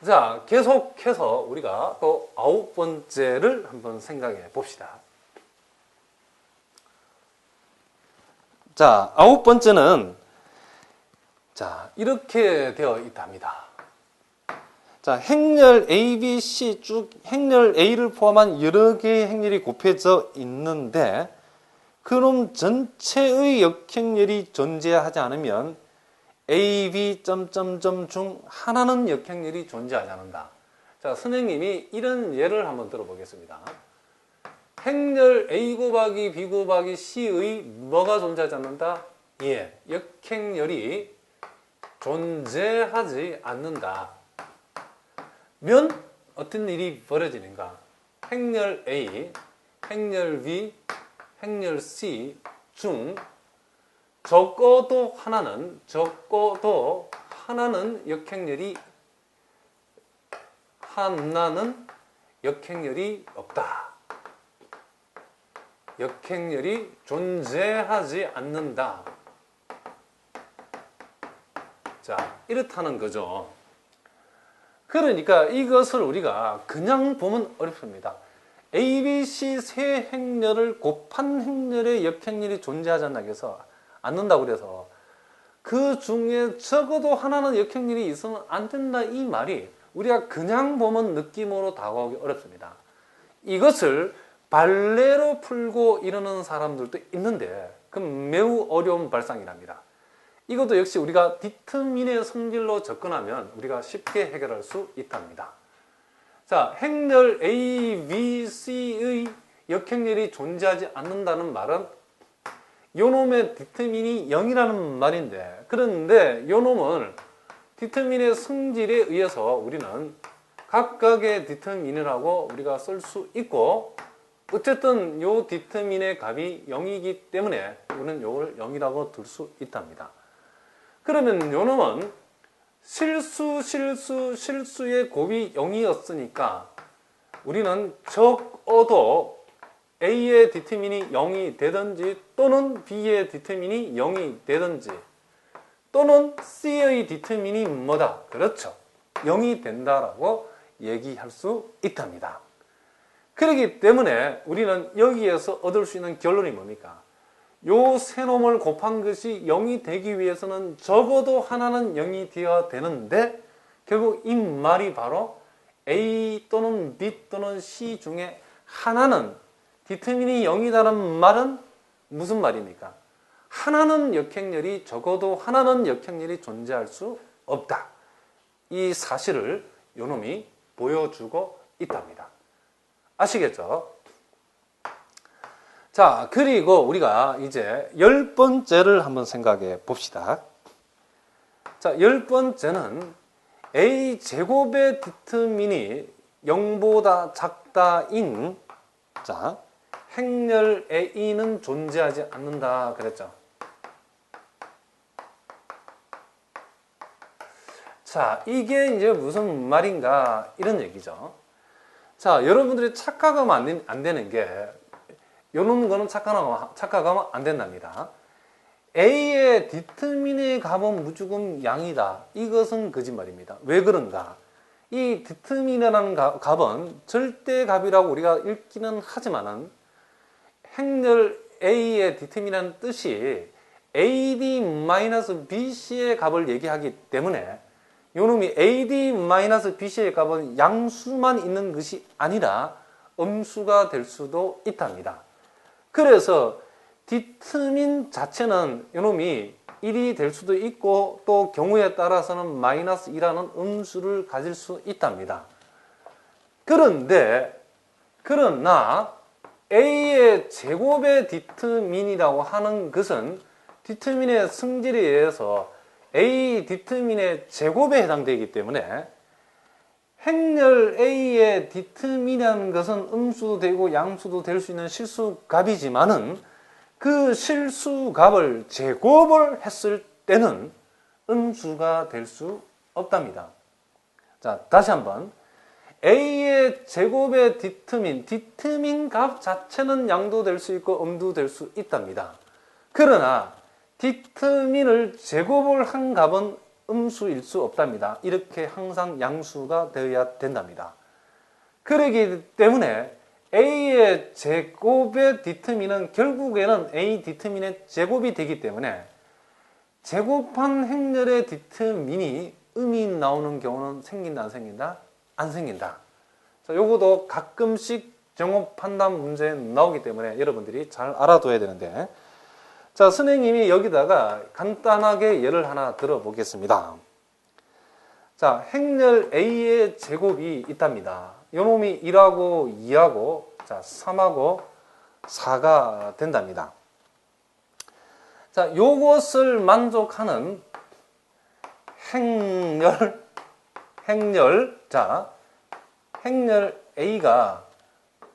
자, 계속해서 우리가 또 9번째를 한번 생각해 봅시다. 자, 9번째는 자, 이렇게 되어 있답니다. 자, 행렬 A, B, C 쭉 행렬 A를 포함한 여러 개의 행렬이 곱해져 있는데 그놈 전체의 역행렬이 존재하지 않으면 A, B, 점점점 중 하나는 역행렬이 존재하지 않는다. 자, 선생님이 이런 예를 한번 들어보겠습니다. 행렬 A 곱하기 B 곱하기 C의 뭐가 존재하지 않는다? 예, 역행렬이 존재하지 않는다. 면 어떤 일이 벌어지는가? 행렬 A, 행렬 B, 행렬 C 중 적어도 하나는 역행렬이 없다. 역행렬이 존재하지 않는다. 자, 이렇다는 거죠. 그러니까 이것을 우리가 그냥 보면 어렵습니다. A, B, C 세 행렬을 곱한 행렬의 역행렬이 존재하지 않는다고 그래서 그 중에 적어도 하나는 역행렬이 있으면 안 된다 이 말이 우리가 그냥 보면 느낌으로 다가오기 어렵습니다. 이것을 발레로 풀고 이러는 사람들도 있는데 그건 매우 어려운 발상이랍니다. 이것도 역시 우리가 디터민의 성질로 접근하면 우리가 쉽게 해결할 수 있답니다. 자, 행렬 A, B, C의 역행렬이 존재하지 않는다는 말은 요놈의 디터민이 0이라는 말인데 그런데 요놈을 디터민의 성질에 의해서 우리는 각각의 디터민이라고 우리가 쓸 수 있고 어쨌든 요 디터민의 값이 0이기 때문에 우리는 요걸 0이라고 들 수 있답니다. 그러면 요놈은 실수의 곱이 0이었으니까 우리는 적어도 A의 디터민이 0이 되든지 또는 B의 디터민이 0이 되든지 또는 C의 디터민이 뭐다? 그렇죠. 0이 된다라고 얘기할 수 있답니다. 그렇기 때문에 우리는 여기에서 얻을 수 있는 결론이 뭡니까? 요 세 놈을 곱한 것이 0이 되기 위해서는 적어도 하나는 0이 되어야 되는데 결국 이 말이 바로 A 또는 B 또는 C 중에 하나는 디터민이 0이다는 말은 무슨 말입니까? 하나는 역행렬이 적어도 하나는 역행렬이 존재할 수 없다. 이 사실을 요놈이 보여주고 있답니다. 아시겠죠? 자, 그리고 우리가 이제 10번째를 한번 생각해 봅시다. 자, 10번째는 A 제곱의 디터민이 0보다 작다인 자, 행렬 A는 존재하지 않는다 그랬죠. 자, 이게 이제 무슨 말인가 이런 얘기죠. 자, 여러분들이 착각하면 안 되는 게 요런 거는 착각하면 안 된답니다. A의 디터민의 값은 무조건 양이다. 이것은 거짓말입니다. 왜 그런가? 이 디터민이라는 값은 절대값이라고 우리가 읽기는 하지만은 행렬 A의 디터민이라는 뜻이 AD-BC의 값을 얘기하기 때문에 요놈이 AD-BC의 값은 양수만 있는 것이 아니라 음수가 될 수도 있답니다. 그래서 디터민 자체는 요놈이 1이 될 수도 있고 또 경우에 따라서는 -2라는 음수를 가질 수 있답니다. 그러나 A의 제곱의 디터민이라고 하는 것은 디터민의 성질에 의해서 A 디터민의 제곱에 해당되기 때문에 행렬 A의 디터민이라는 것은 음수도 되고 양수도 될 수 있는 실수값이지만은 그 실수값을 제곱을 했을 때는 음수가 될 수 없답니다. 자, 다시 한번 A의 제곱의 디터민 값 자체는 양도 될 수 있고 음도 될 수 있답니다. 그러나 디터민을 제곱을 한 값은 음수일 수 없답니다. 이렇게 항상 양수가 되어야 된답니다. 그러기 때문에 A의 제곱의 디터민은 결국에는 A 디터민의 제곱이 되기 때문에 제곱한 행렬의 디터민이 음이 나오는 경우는 생긴다, 안 생긴다? 안 생긴다. 자, 요것도 가끔씩 정업 판단 문제에 나오기 때문에 여러분들이 잘 알아둬야 되는데, 자, 선생님이 여기다가 간단하게 예를 하나 들어보겠습니다. 자, 행렬 A의 제곱이 있답니다. 요놈이 1하고 2하고 자, 3하고 4가 된답니다. 자, 요것을 만족하는 자, 행렬 A가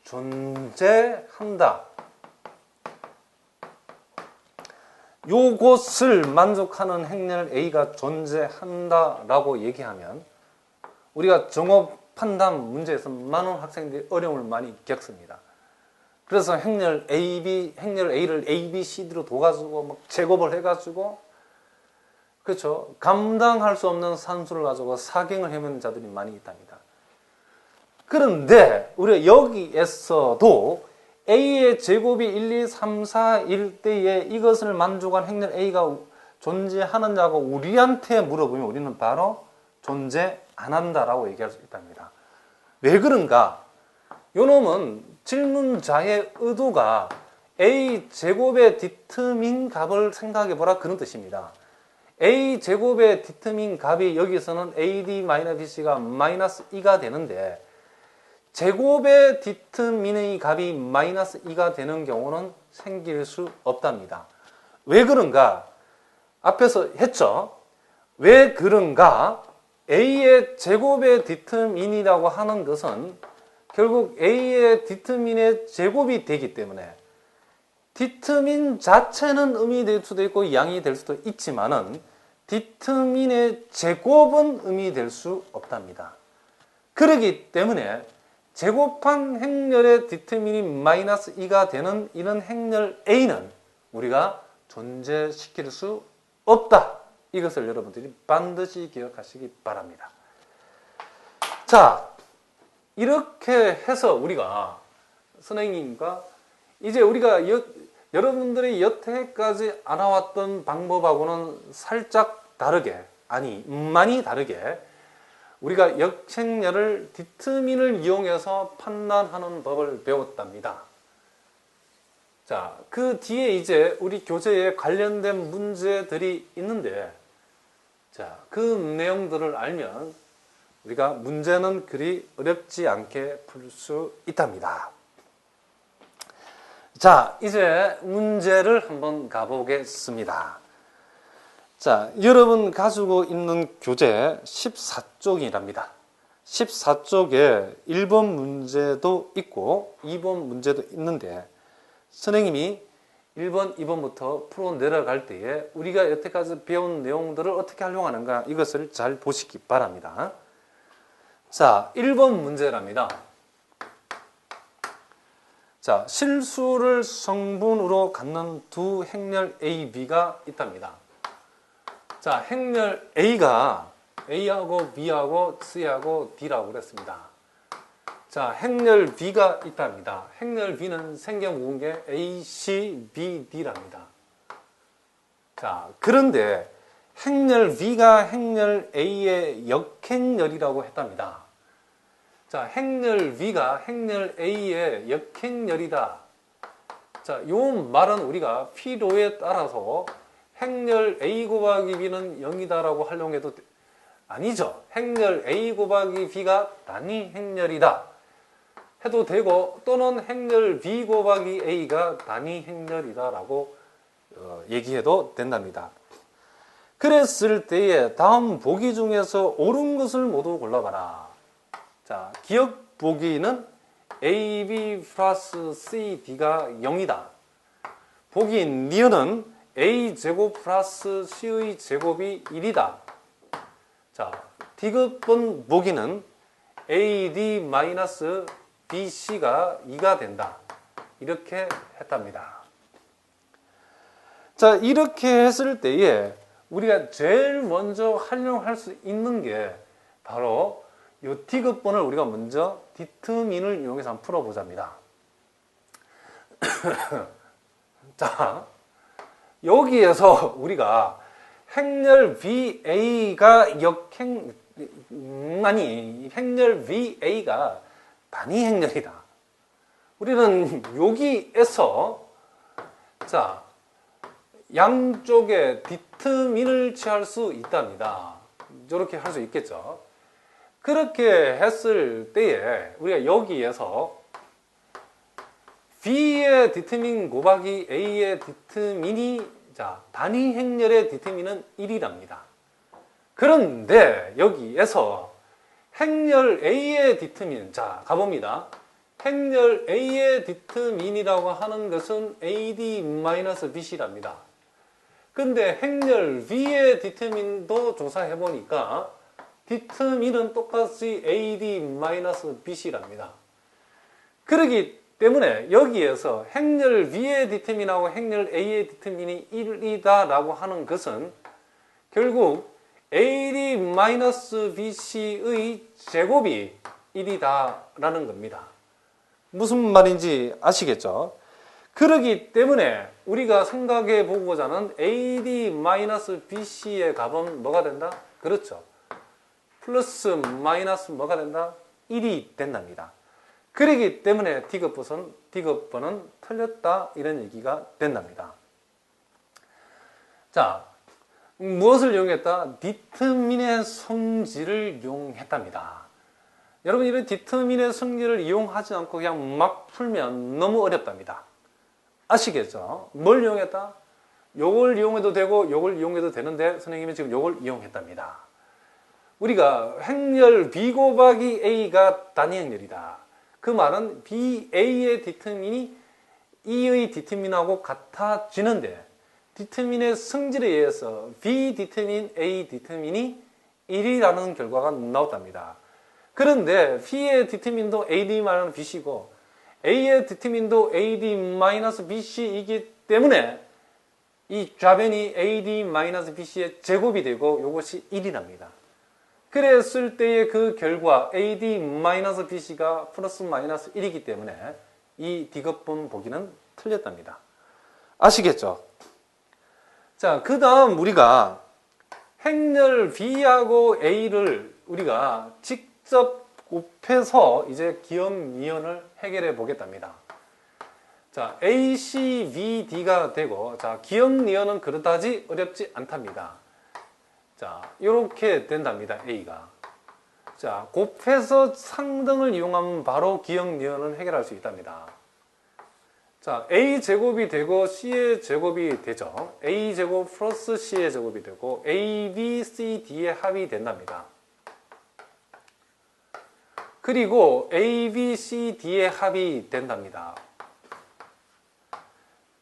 존재한다. 요것을 만족하는 행렬 A가 존재한다라고 얘기하면 우리가 정업 판단 문제에서 많은 학생들이 어려움을 많이 겪습니다. 그래서 행렬 A를 A, B, C, D로 둬가지고 막 제곱을 해가지고 그렇죠. 감당할 수 없는 산수를 가지고 사경을 헤매는 자들이 많이 있답니다. 그런데 우리가 여기에서도 A의 제곱이 1, 2, 3, 4일 때에 이것을 만족한 행렬 A가 존재하느냐고 우리한테 물어보면 우리는 바로 존재 안 한다라고 얘기할 수 있답니다. 왜 그런가? 요놈은 질문자의 의도가 A 제곱의 디터민 값을 생각해 보라 그런 뜻입니다. A 제곱의 디터민 값이 여기서는 AD-BC가 마이너스 2가 되는데 제곱의 디터민의 값이 마이너스 2가 되는 경우는 생길 수 없답니다. 왜 그런가? 앞에서 했죠. 왜 그런가? A의 제곱의 디터민이라고 하는 것은 결국 A의 디터민의 제곱이 되기 때문에 디터민 자체는 음이 될 수도 있고 양이 될 수도 있지만은 디터민의 제곱은 음이 될 수 없답니다. 그렇기 때문에 제곱한 행렬의 디터민이 마이너스 2가 되는 이런 행렬 A는 우리가 존재시킬 수 없다. 이것을 여러분들이 반드시 기억하시기 바랍니다. 자, 이렇게 해서 우리가 선생님과 이제 우리가 여러분들이 여태까지 알아왔던 방법하고는 살짝 다르게, 아니 많이 다르게 우리가 역행렬을 디터민을 이용해서 판단하는 법을 배웠답니다. 자, 그 뒤에 이제 우리 교재에 관련된 문제들이 있는데, 자, 그 내용들을 알면 우리가 문제는 그리 어렵지 않게 풀 수 있답니다. 자, 이제 문제를 한번 가보겠습니다. 자, 여러분 가지고 있는 교재 14쪽이랍니다. 14쪽에 1번 문제도 있고 2번 문제도 있는데 선생님이 1번, 2번부터 풀어 내려갈 때에 우리가 여태까지 배운 내용들을 어떻게 활용하는가 이것을 잘 보시기 바랍니다. 자, 1번 문제랍니다. 자, 실수를 성분으로 갖는 두 행렬 A, B가 있답니다. 자, 행렬 A가 A하고 B하고 C하고 D라고 그랬습니다. 자, 행렬 B가 있답니다. 행렬 B는 생겨 묵은 게 A, C, B, D랍니다. 자, 그런데 행렬 B가 행렬 A의 역행렬이라고 했답니다. 자, 행렬 B가 행렬 A의 역행렬이다. 자, 요 말은 우리가 필요에 따라서 행렬 A 곱하기 B는 0이다라고 활용해도 아니죠. 행렬 A 곱하기 B가 단위 행렬이다 해도 되고 또는 행렬 B 곱하기 A가 단위 행렬이다라고 얘기해도 된답니다. 그랬을 때에 다음 보기 중에서 옳은 것을 모두 골라봐라. 자, 기억 보기는 AB 플러스 CD가 0이다. 보기 니은은 A제곱 플러스 C의 제곱이 1이다. 자, 디귿번 보기는 AD 마이너스 BC가 2가 된다. 이렇게 했답니다. 자, 이렇게 했을 때에 우리가 제일 먼저 활용할 수 있는 게 바로 이 디귿번을 우리가 먼저 디터민을 이용해서 한번 풀어보자입니다. 자, 여기에서 우리가 행렬 VA가 행렬 VA가 단위 행렬이다. 우리는 여기에서 자, 양쪽에 디터민을 취할 수 있답니다. 이렇게 할 수 있겠죠. 그렇게 했을 때에 우리가 여기에서 B의 디터민 곱하기 A의 디터민이 자, 단위 행렬의 디터민은 1이랍니다. 그런데 여기에서 행렬 A의 디터민, 자, 가봅니다. 행렬 A의 디터민이라고 하는 것은 AD-BC랍니다. 근데 행렬 B의 디터민도 조사해보니까 디터민은 똑같이 AD-BC랍니다. 그러기 때문에 여기에서 행렬 B의 디터민하고 행렬 A의 디터민이 1이다라고 하는 것은 결국 AD-BC의 제곱이 1이다라는 겁니다. 무슨 말인지 아시겠죠? 그러기 때문에 우리가 생각해 보고자 하는 AD-BC의 값은 뭐가 된다? 그렇죠. 플러스 마이너스 뭐가 된다? 1이 된답니다. 그러기 때문에 디귿번은 틀렸다 이런 얘기가 된답니다. 자, 무엇을 이용했다? 디터민의 성질을 이용했답니다. 여러분 이런 디터민의 성질을 이용하지 않고 그냥 막 풀면 너무 어렵답니다. 아시겠죠? 뭘 이용했다? 요걸 이용해도 되고 요걸 이용해도 되는데 선생님이 지금 요걸 이용했답니다. 우리가 행렬 B 곱하기 A가 단위 행렬이다. 그 말은 BA의 디터민이 E의 디터민하고 같아지는데 디터민의 성질에 의해서 B 디터민, A 디터민이 1이라는 결과가 나왔답니다. 그런데 B의 디터민도 AD-BC고 A의 디터민도 AD-BC이기 때문에 이 좌변이 AD-BC의 제곱이 되고 이것이 1이랍니다. 그랬을 때의 그 결과 AD-BC가 플러스 마이너스 1이기 때문에 이 디귿번 보기는 틀렸답니다. 아시겠죠? 자, 그 다음 우리가 행렬 B하고 A를 우리가 직접 곱해서 이제 기억니은을 해결해 보겠답니다. 자, ACBD가 되고, 자, 기억니은은 그렇다지 어렵지 않답니다. 자, 이렇게 된답니다. A가. 자, 곱해서 상등을 이용하면 바로 기억니은을 해결할 수 있답니다. 자, A 제곱이 되고 C의 제곱이 되죠. A 제곱 플러스 C의 제곱이 되고 A, B, C, D의 합이 된답니다. 그리고 A, B, C, D의 합이 된답니다.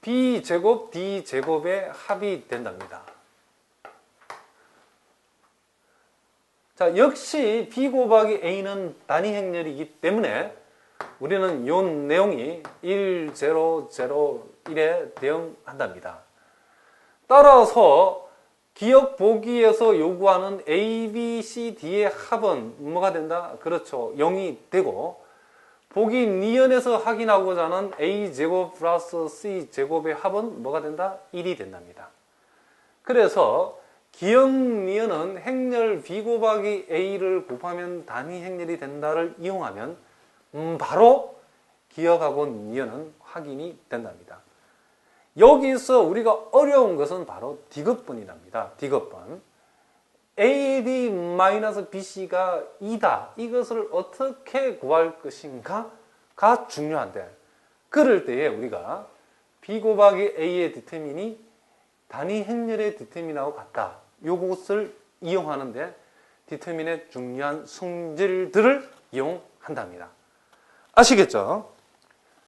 B 제곱, D 제곱의 합이 된답니다. 자, 역시 B 곱하기 A는 단위 행렬이기 때문에 우리는 이 내용이 1, 0, 0, 1에 대응한답니다. 따라서 기억 보기에서 요구하는 A, B, C, D의 합은 뭐가 된다? 그렇죠. 0이 되고 보기 니은에서 확인하고자 하는 A제곱 플러스 C제곱의 합은 뭐가 된다? 1이 된답니다. 그래서 기억 니은은 행렬 B 곱하기 A를 곱하면 단위 행렬이 된다를 이용하면 바로 기억하고 니은은 확인이 된답니다. 여기서 우리가 어려운 것은 바로 디귿번이랍니다. 디귿번. AD-BC가 2다. 이것을 어떻게 구할 것인가가 중요한데 그럴 때에 우리가 B 곱하기 A의 디터민이 단위 행렬의 디터민하고 같다. 요것을 이용하는데 디터민의 중요한 성질들을 이용한답니다. 아시겠죠?